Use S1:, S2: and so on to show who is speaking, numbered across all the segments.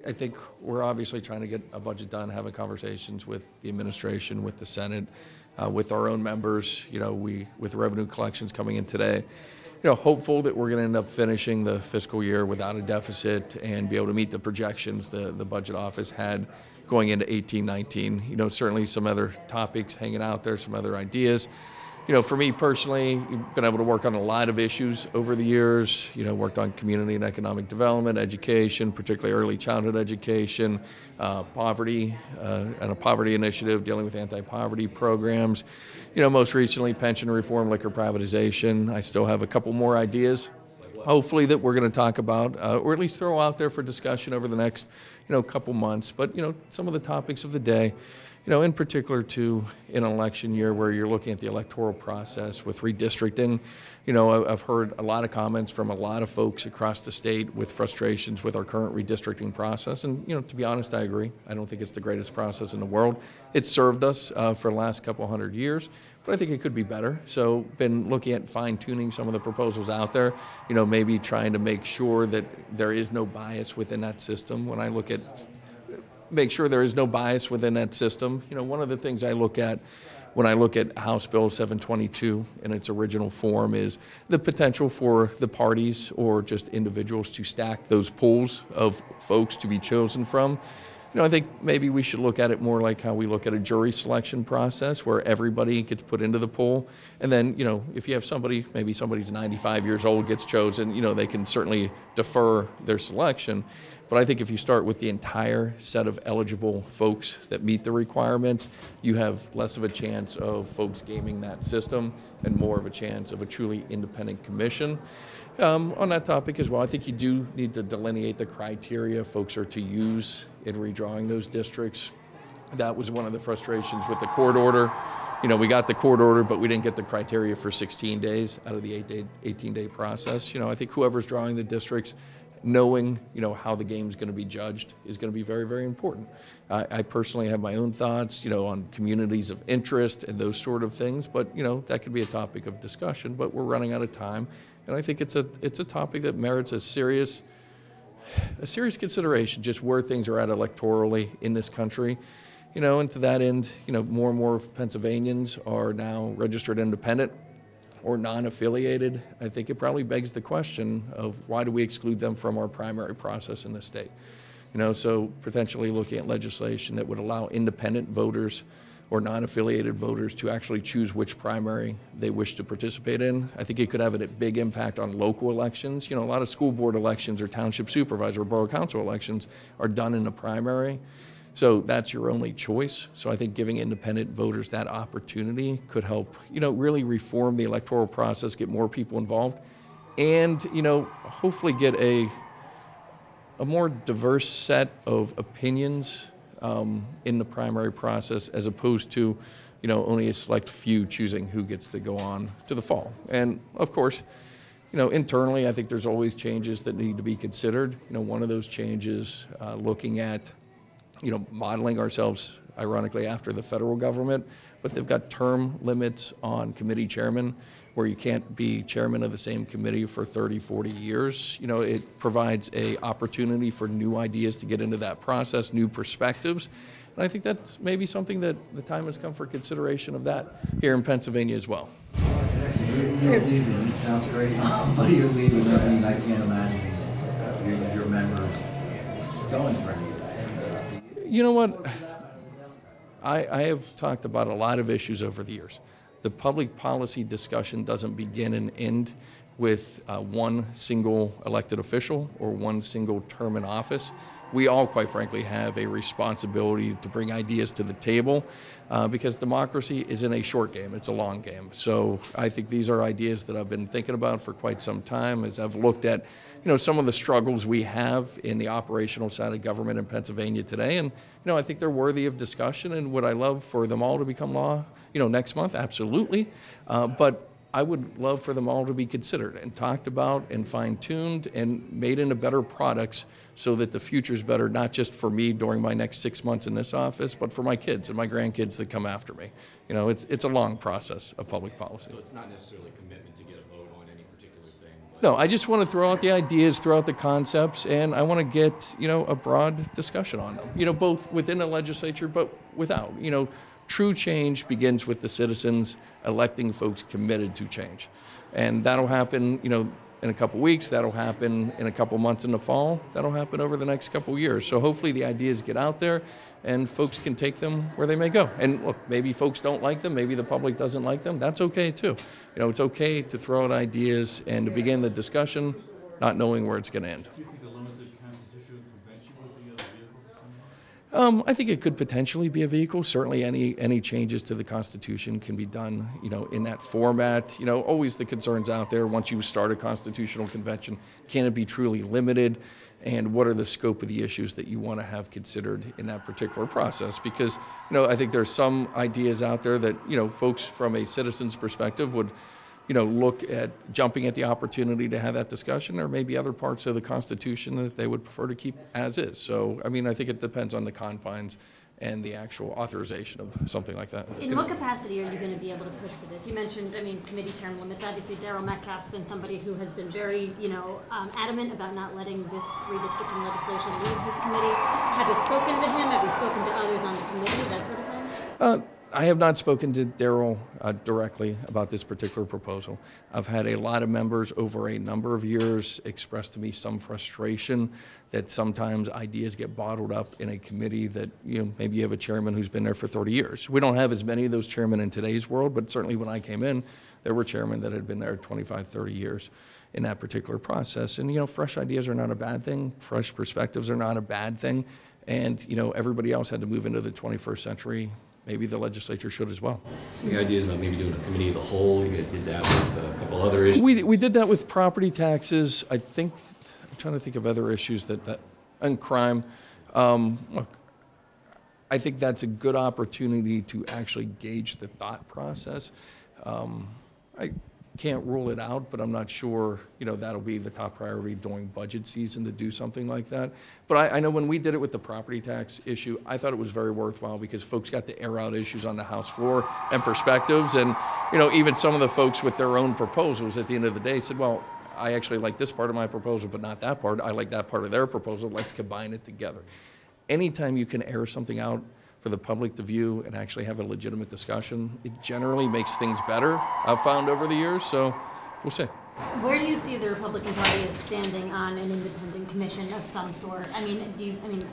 S1: I think we're obviously trying to get a budget done, having conversations with the administration, with the Senate, with our own members. With revenue collections coming in today, hopeful that we're going to end up finishing the fiscal year without a deficit and be able to meet the projections the budget office had going into 18-19. Certainly some other topics hanging out there, some other ideas. For me personally, been able to work on a lot of issues over the years. Worked on community and economic development, education, particularly early childhood education, poverty, and a poverty initiative dealing with anti-poverty programs. Most recently, pension reform, liquor privatization. I still have a couple more ideas, hopefully, that we're going to talk about, or at least throw out there for discussion over the next, couple months. But, some of the topics of the day, in particular to an election year where you're looking at the electoral process with redistricting. I've heard a lot of comments from a lot of folks across the state with frustrations with our current redistricting process. And, to be honest, I agree. I don't think it's the greatest process in the world. It's served us for the last couple hundred years, but I think it could be better. So been looking at fine-tuning some of the proposals out there, maybe trying to make sure that there is no bias within that system. When I look at make sure there is no bias within that system. One of the things I look at when I look at House Bill 722 in its original form is the potential for the parties or just individuals to stack those pools of folks to be chosen from. I think maybe we should look at it more like how we look at a jury selection process where everybody gets put into the pool. And then, if you have somebody, maybe somebody's 95 years old gets chosen, they can certainly defer their selection. But I think if you start with the entire set of eligible folks that meet the requirements, you have less of a chance of folks gaming that system and more of a chance of a truly independent commission. On that topic as well, I think you do need to delineate the criteria folks are to use in redrawing those districts. That was one of the frustrations with the court order. We got the court order, but we didn't get the criteria for 16 days out of the 18-day process. I think whoever's drawing the districts, knowing, how the game is going to be judged is going to be very, very important. I personally have my own thoughts, on communities of interest and those sort of things, but, that could be a topic of discussion, but we're running out of time. And I think it's a topic that merits a serious consideration, just where things are at electorally in this country. And to that end, more and more Pennsylvanians are now registered independent or non-affiliated. I think it probably begs the question of why do we exclude them from our primary process in the state? So potentially looking at legislation that would allow independent voters or non-affiliated voters to actually choose which primary they wish to participate in. I think it could have a big impact on local elections. A lot of school board elections or township supervisor or borough council elections are done in a primary. So that's your only choice. So I think giving independent voters that opportunity could help, really reform the electoral process, get more people involved, and, hopefully get a more diverse set of opinions in the primary process, as opposed to, only a select few choosing who gets to go on to the fall. And of course, internally, I think there's always changes that need to be considered. One of those changes, looking at, modeling ourselves, ironically, after the federal government, but they've got term limits on committee chairmen where you can't be chairman of the same committee for 30, 40 years. It provides a opportunity for new ideas to get into that process, new perspectives. And I think that's maybe something that the time has come for consideration of that here in Pennsylvania as well.
S2: You're leaving, it sounds great, but you're leaving, I mean, I can't imagine your members going for anything.
S1: You know what? I have talked about a lot of issues over the years. The public policy discussion doesn't begin and end with one single elected official or one single term in office. We all, quite frankly, have a responsibility to bring ideas to the table because democracy isn't a short game, it's a long game. So I think these are ideas that I've been thinking about for quite some time as I've looked at, some of the struggles we have in the operational side of government in Pennsylvania today. And, I think they're worthy of discussion. And would I love for them all to become law, next month? Absolutely. But I would love for them all to be considered and talked about and fine-tuned and made into better products so that the future is better, not just for me during my next 6 months in this office, but for my kids and my grandkids that come after me. It's a long process of public policy.
S3: So it's not necessarily a commitment to get a vote on any particular thing,
S1: No, I just want to throw out the ideas, throw out the concepts, and I want to get, a broad discussion on them, both within the legislature, but without. True change begins with the citizens electing folks committed to change. And that'll happen, in a couple weeks, that'll happen in a couple months in the fall, that'll happen over the next couple years. So hopefully the ideas get out there and folks can take them where they may go. And look, maybe folks don't like them, maybe the public doesn't like them, that's okay too. It's okay to throw out ideas and to begin the discussion, not knowing where it's gonna end.
S3: Do you think a limited constitutional convention would be a vehicle for something?
S1: I think it could potentially be a vehicle. Certainly any changes to the Constitution can be done, in that format. Always the concerns out there, once you start a constitutional convention, can it be truly limited? And what are the scope of the issues that you want to have considered in that particular process? Because, I think there's some ideas out there that, folks from a citizen's perspective would, look at jumping at the opportunity to have that discussion. There may be other parts of the Constitution that they would prefer to keep as is. So, I think it depends on the confines and the actual authorization of something like that.
S4: In what capacity are you going to be able to push for this? You mentioned, committee term limits. Obviously, Darryl Metcalf's been somebody who has been very, adamant about not letting this redistricting legislation leave his committee. Have you spoken to him? Have you spoken to others on the committee, that sort of thing?
S1: I have not spoken to Darryl directly about this particular proposal. I've had a lot of members over a number of years express to me some frustration that sometimes ideas get bottled up in a committee that, maybe you have a chairman who's been there for 30 years. We don't have as many of those chairmen in today's world, but certainly when I came in, there were chairmen that had been there 25, 30 years in that particular process. And, fresh ideas are not a bad thing. Fresh perspectives are not a bad thing. And, everybody else had to move into the 21st century. Maybe the legislature should as well.
S5: The idea is about maybe doing a committee of the whole. You guys did that with a couple other issues.
S1: We did that with property taxes. I'm trying to think of other issues and crime. Look, I think that's a good opportunity to actually gauge the thought process. I can't rule it out, but I'm not sure, that'll be the top priority during budget season to do something like that. But I know when we did it with the property tax issue, I thought it was very worthwhile because folks got to air out issues on the House floor and perspectives. And, even some of the folks with their own proposals at the end of the day said, well, I actually like this part of my proposal, but not that part. I like that part of their proposal. Let's combine it together. Anytime you can air something out for the public to view and actually have a legitimate discussion, it generally makes things better, I've found over the years, so we'll see.
S4: Where do you see the Republican Party as standing on an independent commission of some sort?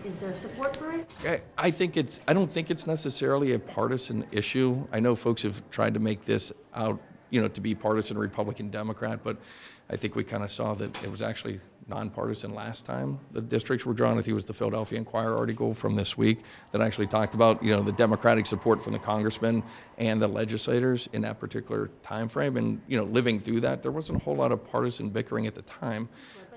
S4: Is there support for it?
S1: I don't think it's necessarily a partisan issue. I know folks have tried to make this out, to be partisan Republican Democrat, but I think we kind of saw that it was actually nonpartisan last time the districts were drawn. I think it was the Philadelphia Inquirer article from this week that actually talked about, the Democratic support from the congressmen and the legislators in that particular time frame. And, living through that, there wasn't a whole lot of partisan bickering at the time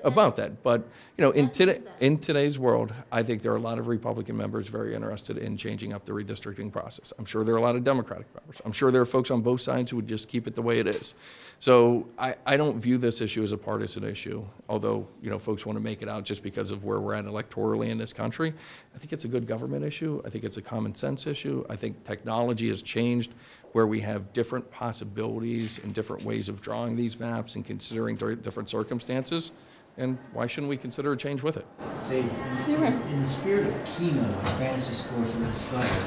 S1: about that. But, in today's world, I think there are a lot of Republican members very interested in changing up the redistricting process. I'm sure there are a lot of Democratic members. I'm sure there are folks on both sides who would just keep it the way it is. So I don't view this issue as a partisan issue, although, folks want to make it out just because of where we're at electorally in this country. I think it's a good government issue. I think it's a common sense issue. I think technology has changed where we have different possibilities and different ways of drawing these maps and considering different circumstances. And why shouldn't we consider a change with it?
S2: Say, in the spirit of Keno, fantasy sports and discussion,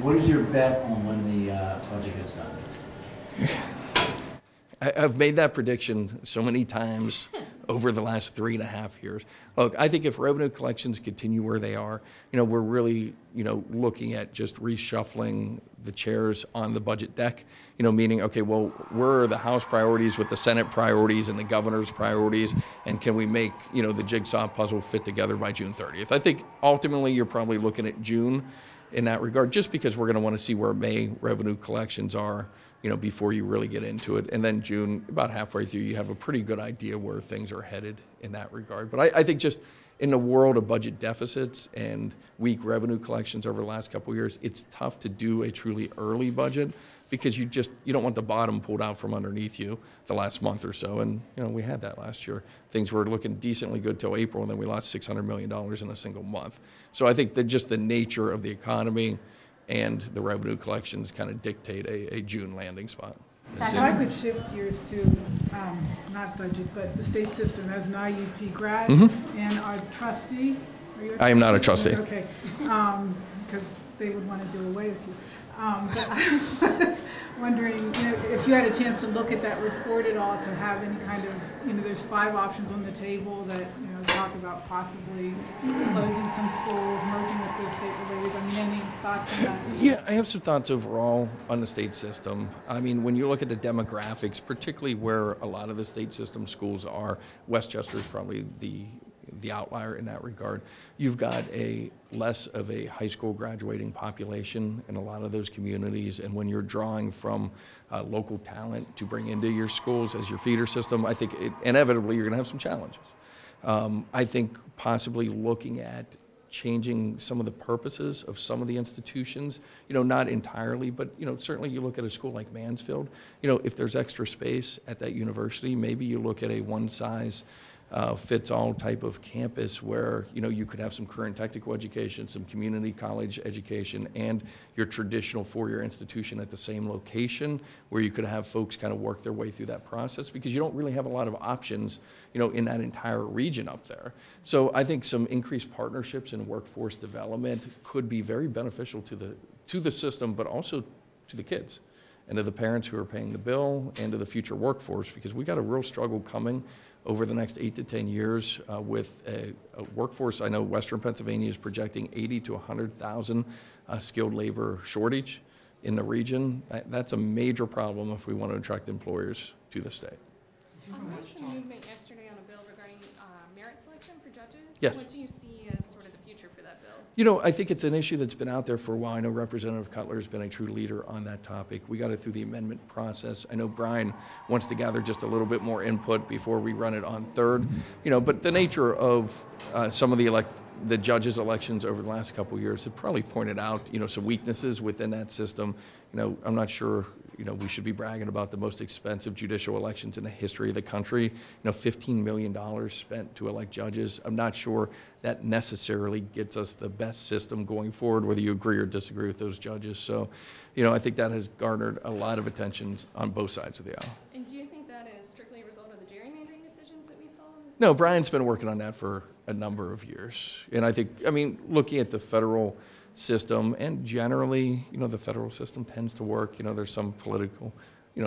S2: what is your bet on when the budget gets done?
S1: I've made that prediction so many times over the last 3.5 years. Look, I think if revenue collections continue where they are, we're really, looking at just reshuffling the chairs on the budget deck, meaning, okay, well, where are the House priorities with the Senate priorities and the governor's priorities, and can we make, the jigsaw puzzle fit together by June 30th? I think ultimately you're probably looking at June in that regard, just because we're going to want to see where May revenue collections are, before you really get into it. And then June, about halfway through, you have a pretty good idea where things are headed in that regard. But I think just in the world of budget deficits and weak revenue collections over the last couple of years, it's tough to do a truly early budget because you don't want the bottom pulled out from underneath you the last month or so. And, we had that last year. Things were looking decently good till April, and then we lost $600 million in a single month. So I think that just the nature of the economy and the revenue collections kind of dictate a June landing spot.
S4: Back
S6: So
S4: on.
S6: I could shift gears to, not budget, but the state system as an IUP grad and our trustee. Are you a
S1: I am not a trustee.
S6: Okay, because they would want to do away with you. But I was wondering, if you had a chance to look at that report at all, to have any kind of, there's 5 options on the table that, talk about possibly closing some schools, merging with the state related. I mean, any thoughts on that?
S1: Yeah, I have some thoughts overall on the state system. I mean, when you look at the demographics, particularly where a lot of the state system schools are, Westchester is probably the outlier in that regard. You've got a less of a high school graduating population in a lot of those communities, and when you're drawing from local talent to bring into your schools as your feeder system, I think inevitably you're going to have some challenges. I think possibly looking at changing some of the purposes of some of the institutions, not entirely, but, certainly you look at a school like Mansfield, if there's extra space at that university, maybe you look at a one-size fits all type of campus where, you could have some current technical education, some community college education, and your traditional four-year institution at the same location, where you could have folks kind of work their way through that process, because you don't really have a lot of options, in that entire region up there. So I think some increased partnerships in workforce development could be very beneficial to the system, but also to the kids and to the parents who are paying the bill and to the future workforce, because we got a real struggle coming over the next 8 to 10 years with a workforce. I know Western Pennsylvania is projecting 80 to 100,000 skilled labor shortage in the region. That's a major problem if we want to attract employers to the state.
S7: There was some movement yesterday on a bill regarding merit selection for judges.
S1: Yes.
S7: What do you see as sort of the future for that bill?
S1: I think it's an issue that's been out there for a while. I know Representative Cutler has been a true leader on that topic. We got it through the amendment process. I know Brian wants to gather just a little bit more input before we run it on third. But the nature of some of the judges' elections over the last couple of years have probably pointed out, some weaknesses within that system. I'm not sure, we should be bragging about the most expensive judicial elections in the history of the country. $15 million spent to elect judges. I'm not sure that necessarily gets us the best system going forward, whether you agree or disagree with those judges. So, I think that has garnered a lot of attention on both sides of the aisle.
S7: And do you think that is strictly a result of the gerrymandering decisions that we saw?
S1: No, Brian's been working on that for a number of years. And I think, looking at the federal system, and generally, the federal system tends to work. There's some political,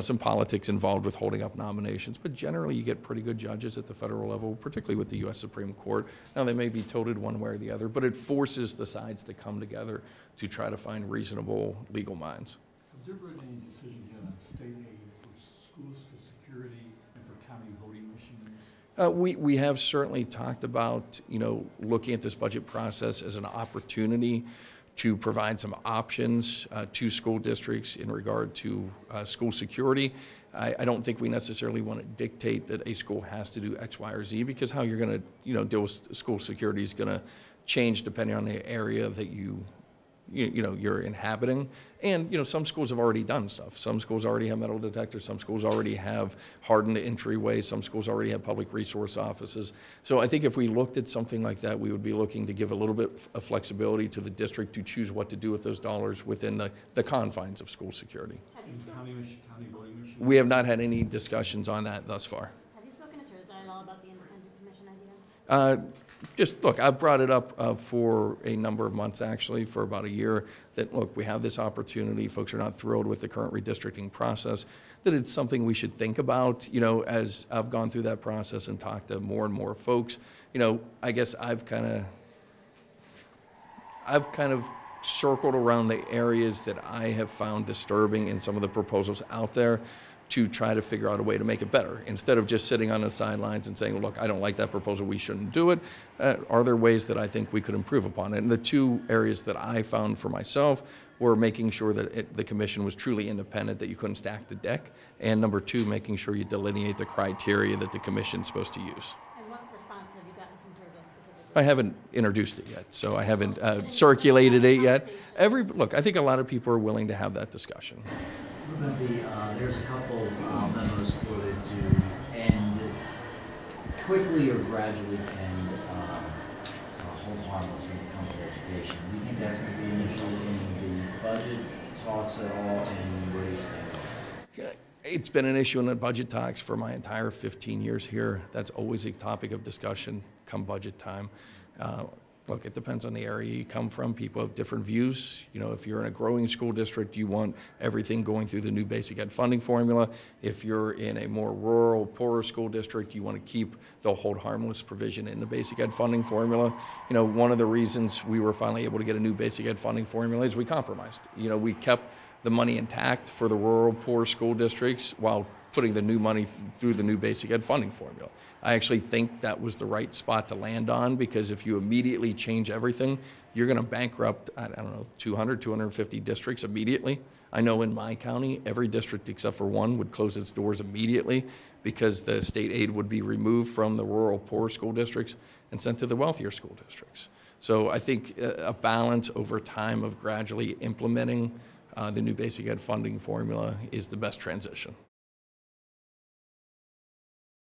S1: some politics involved with holding up nominations, but generally you get pretty good judges at the federal level, particularly with the U.S. Supreme Court. Now, they may be tilted one way or the other, but it forces the sides to come together to try to find reasonable legal minds.
S3: Have there been any decisions yet on state aid for schools for security and for county voting machines?
S1: We have certainly talked about, looking at this budget process as an opportunity to provide some options to school districts in regard to school security. I don't think we necessarily want to dictate that a school has to do X, Y, or Z, because how you're going to, deal with school security is going to change depending on the area that you're inhabiting. And, some schools have already done stuff. Some schools already have metal detectors. Some schools already have hardened entryways. Some schools already have public resource offices. So I think if we looked at something like that, we would be looking to give a little bit of flexibility to the district to choose what to do with those dollars within the confines of school security.
S3: County voting machines?
S1: We have not had any discussions on that thus far.
S4: Have you spoken to Teresa at all about the independent commission idea?
S1: Just look, I've brought it up for a number of months, actually, for about a year, that, look, we have this opportunity. Folks are not thrilled with the current redistricting process, that it's something we should think about. As I've gone through that process and talked to more and more folks, I guess I've kind of circled around the areas that I have found disturbing in some of the proposals out there, to try to figure out a way to make it better, instead of just sitting on the sidelines and saying, look, I don't like that proposal, we shouldn't do it. Are there ways that I think we could improve upon it? And the two areas that I found for myself were making sure that the commission was truly independent, that you couldn't stack the deck, and number two, making sure you delineate the criteria that the commission's supposed to use.
S4: And what response have you gotten from Teresa specifically?
S1: I haven't introduced it yet, so I haven't circulated it yet. Look, I think a lot of people are willing to have that discussion.
S2: What about there's a couple memos floated to end quickly or gradually end hold harmless when it comes to education. Do you think that's going to be initially in the budget talks at all, and where do you stand?
S1: It's been an issue in the budget talks for my entire 15 years here. That's always a topic of discussion come budget time. Look, it depends on the area you come from. People have different views. You know, if you're in a growing school district, you want everything going through the new basic ed funding formula. If you're in a more rural, poorer school district, you want to keep the hold harmless provision in the basic ed funding formula. You know, one of the reasons we were finally able to get a new basic ed funding formula is we compromised. You know, we kept the money intact for the rural, poor school districts while putting the new money through the new basic ed funding formula. I actually think that was the right spot to land on, because if you immediately change everything, you're going to bankrupt, I don't know, 200, 250 districts immediately. I know in my county, every district except for one would close its doors immediately because the state aid would be removed from the rural, poor school districts and sent to the wealthier school districts. So I think a balance over time of gradually implementing the new basic ed funding formula is the best transition.